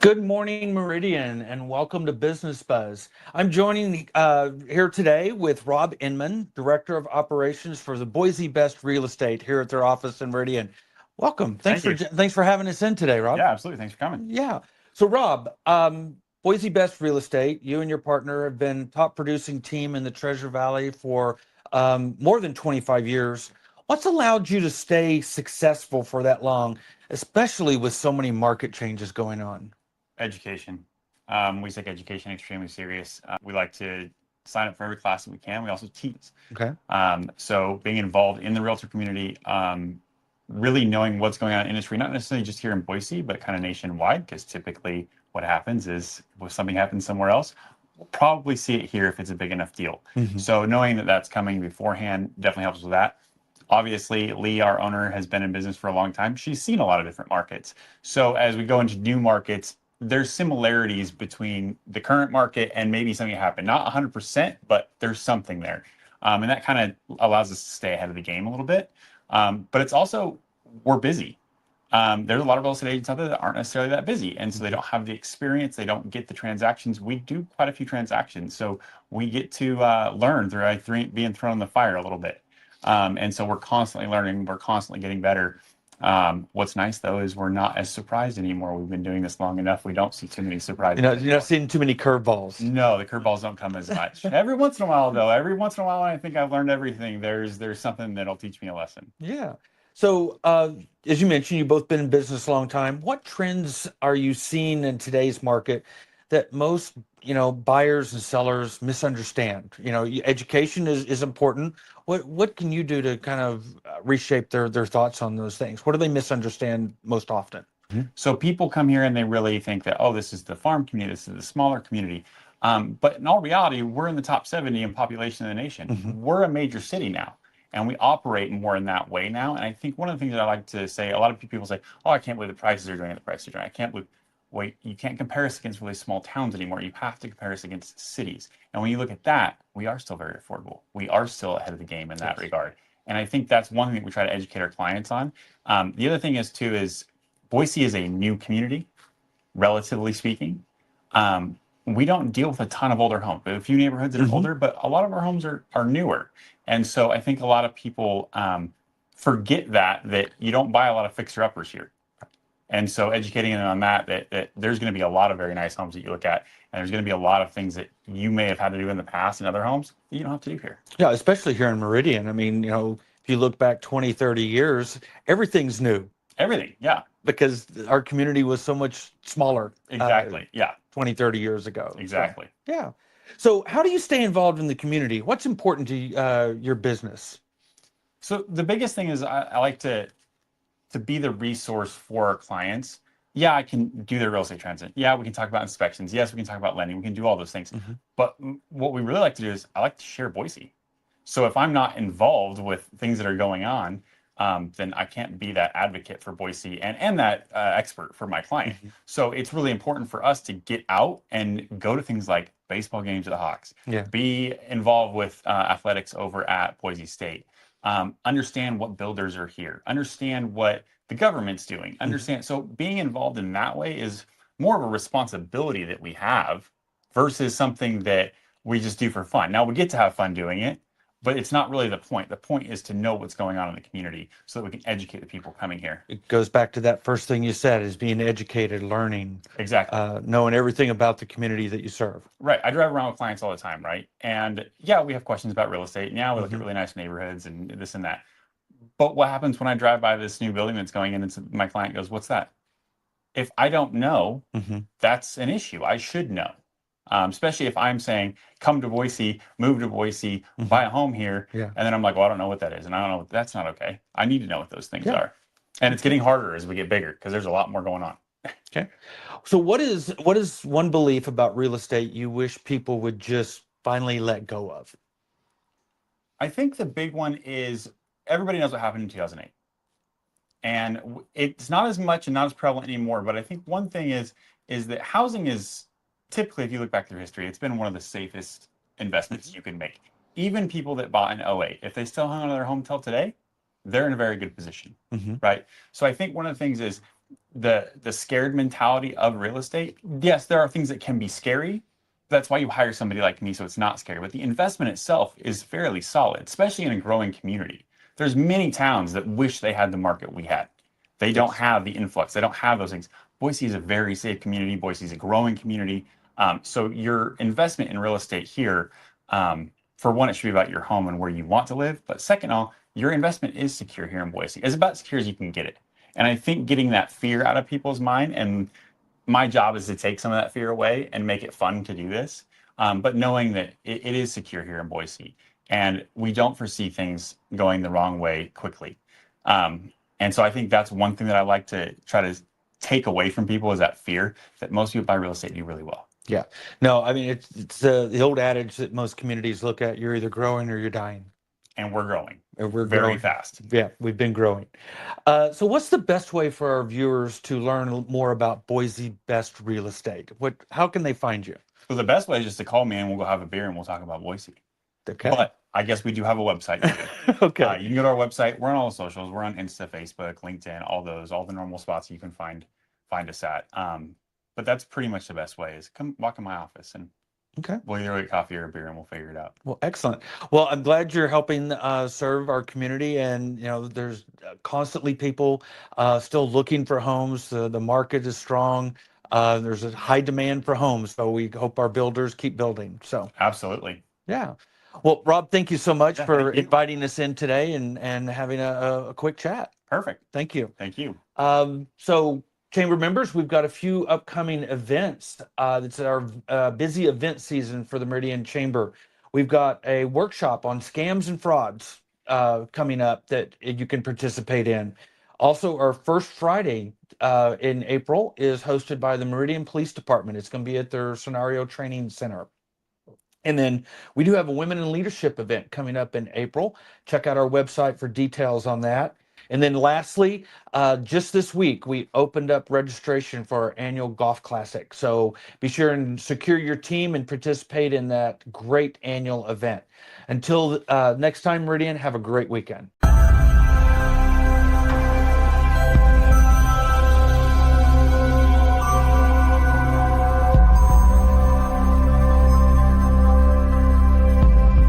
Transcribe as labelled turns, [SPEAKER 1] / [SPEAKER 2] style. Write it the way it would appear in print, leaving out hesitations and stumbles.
[SPEAKER 1] Good morning, Meridian, and welcome to Business Buzz. I'm joining here today with Rob Inman, Director of Operations for the Boise Best Real Estate here at their office in Meridian. Welcome.
[SPEAKER 2] Thank you.
[SPEAKER 1] Thanks for having us in today, Rob.
[SPEAKER 2] Yeah, absolutely. Thanks for coming.
[SPEAKER 1] Yeah. So, Rob, Boise Best Real Estate, you and your partner have been top producing team in the Treasure Valley for more than 25 years. What's allowed you to stay successful for that long, especially with so many market changes going on?
[SPEAKER 2] Education. We take education extremely serious. We like to sign up for every class that we can. We also teach.
[SPEAKER 1] Okay.
[SPEAKER 2] So being involved in the realtor community, really knowing what's going on in industry, not necessarily just here in Boise, but kind of nationwide, because typically what happens is if something happens somewhere else, we'll probably see it here if it's a big enough deal. So knowing that that's coming beforehand definitely helps with that. Obviously, Lee, our owner, has been in business for a long time. She's seen a lot of different markets. So as we go into new markets, there's similarities between the current market and maybe something that happened. Not 100%, but there's something there. And that kind of allows us to stay ahead of the game a little bit. But it's also, we're busy. There's a lot of real estate agents out there that aren't necessarily that busy. And so they don't have the experience. They don't get the transactions. We do quite a few transactions. So we get to learn through being thrown in the fire a little bit. And so we're constantly learning. We're constantly getting better. What's nice though is we're not as surprised anymore. We've been doing this long enough. We don't see too many surprises.
[SPEAKER 1] You're not seeing too many curveballs.
[SPEAKER 2] No, the curveballs don't come as much. Every once in a while though, every once in a while when I think I've learned everything, there's something that'll teach me a lesson.
[SPEAKER 1] Yeah. So, as you mentioned, you've both been in business a long time. What trends are you seeing in today's market that most, buyers and sellers misunderstand? Education is important. What can you do to kind of reshape their thoughts on those things? What do they misunderstand most often?
[SPEAKER 2] So people come here and they really think that, oh, this is the farm community, this is the smaller community. But in all reality, we're in the top 70 in population in the nation. We're a major city now, and we operate more in that way now. And I think one of the things that I like to say, a lot of people say, oh, I can't believe the prices are doing it, the prices are doing it. I can't believe, wait, you can't compare us against really small towns anymore. You have to compare us against cities. And when you look at that, we are still very affordable. We are still ahead of the game in that regard. And I think that's one thing that we try to educate our clients on. The other thing is too, is Boise is a new community, relatively speaking. We don't deal with a ton of older homes. We have a few neighborhoods that are older, but a lot of our homes are newer. And so I think a lot of people forget that you don't buy a lot of fixer-uppers here. And so educating them on that there's going to be a lot of very nice homes that you look at, and there's going to be a lot of things that you may have had to do in the past in other homes that you don't have to do here.
[SPEAKER 1] Yeah, especially here in Meridian. I mean, if you look back 20, 30 years, everything's new.
[SPEAKER 2] Everything, yeah.
[SPEAKER 1] Because our community was so much smaller.
[SPEAKER 2] Exactly, yeah.
[SPEAKER 1] 20, 30 years ago.
[SPEAKER 2] Exactly.
[SPEAKER 1] So, yeah. So how do you stay involved in the community? What's important to your business?
[SPEAKER 2] So the biggest thing is I like to be the resource for our clients. Yeah, I can do their real estate transit. Yeah, we can talk about inspections. Yes, we can talk about lending. We can do all those things. But what we really like to do is I like to share Boise. So if I'm not involved with things that are going on, then I can't be that advocate for Boise and that expert for my client. So it's really important for us to get out and go to things like baseball games at the Hawks, be involved with athletics over at Boise State, understand what builders are here, understand what the government's doing, understand. So being involved in that way is more of a responsibility that we have versus something that we just do for fun. Now we get to have fun doing it, but it's not really the point. The point is to know what's going on in the community so that we can educate the people coming here.
[SPEAKER 1] It goes back to that first thing you said, is being educated, learning.
[SPEAKER 2] Exactly.
[SPEAKER 1] Knowing everything about the community that you serve.
[SPEAKER 2] Right. I drive around with clients all the time, right? And yeah, we have questions about real estate. Yeah, we look at really nice neighborhoods and this and that. But what happens when I drive by this new building that's going in and my client goes, what's that? If I don't know, that's an issue. I should know. Especially if I'm saying, come to Boise, move to Boise, buy a home here. And then I'm like, well, I don't know what that is. And I don't know, that's not okay. I need to know what those things are. And it's getting harder as we get bigger because there's a lot more going on.
[SPEAKER 1] Okay. So what is one belief about real estate you wish people would just finally let go of?
[SPEAKER 2] I think the big one is everybody knows what happened in 2008. And it's not as much and not as prevalent anymore. But I think one thing is that housing is typically, if you look back through history, it's been one of the safest investments you can make. Even people that bought in 08, if they still hung on to their home till today, they're in a very good position, right? So I think one of the things is the scared mentality of real estate, yes, there are things that can be scary. That's why you hire somebody like me, so it's not scary. But the investment itself is fairly solid, especially in a growing community. There's many towns that wish they had the market we had. They don't
[SPEAKER 1] Yes.
[SPEAKER 2] have the influx. They don't have those things. Boise is a very safe community. Boise is a growing community. So your investment in real estate here, for one, it should be about your home and where you want to live. But second of all, your investment is secure here in Boise. It's about secure as you can get it. And I think getting that fear out of people's mind, and my job is to take some of that fear away and make it fun to do this. But knowing that it is secure here in Boise and we don't foresee things going the wrong way quickly. And so I think that's one thing that I like to try to take away from people is that fear that most people buy real estate do really well.
[SPEAKER 1] Yeah. No, I mean, it's the old adage that most communities look at, you're either growing or you're dying.
[SPEAKER 2] And we're growing
[SPEAKER 1] And we're
[SPEAKER 2] very
[SPEAKER 1] growing
[SPEAKER 2] fast.
[SPEAKER 1] Yeah, we've been growing. So what's the best way for our viewers to learn more about Boise Best Real Estate? How can they find you?
[SPEAKER 2] So the best way is just to call me and we'll go have a beer and we'll talk about Boise.
[SPEAKER 1] Okay.
[SPEAKER 2] But I guess we do have a website too.
[SPEAKER 1] Okay.
[SPEAKER 2] You can go to our website. We're on all the socials. We're on Insta, Facebook, LinkedIn, all the normal spots you can find us at. But that's pretty much the best way is come walk in my office and
[SPEAKER 1] Okay.
[SPEAKER 2] we'll either get coffee or a beer and we'll figure it out.
[SPEAKER 1] Well, excellent. Well, I'm glad you're helping serve our community, and there's constantly people still looking for homes. The market is strong. There's a high demand for homes, so we hope our builders keep building. So
[SPEAKER 2] Absolutely.
[SPEAKER 1] yeah. Well, Rob, thank you so much
[SPEAKER 2] Yeah,
[SPEAKER 1] for
[SPEAKER 2] thank you.
[SPEAKER 1] inviting us in today and having a quick chat.
[SPEAKER 2] Perfect.
[SPEAKER 1] Thank you.
[SPEAKER 2] Thank you.
[SPEAKER 1] So chamber members, we've got a few upcoming events. It's our busy event season for the Meridian Chamber. We've got a workshop on scams and frauds coming up that you can participate in. Also, our first Friday in April is hosted by the Meridian Police Department. It's going to be at their Scenario Training Center. And then we do have a Women in Leadership event coming up in April. Check out our website for details on that. And then lastly, just this week, we opened up registration for our annual golf classic. So be sure and secure your team and participate in that great annual event. Until next time, Meridian, have a great weekend.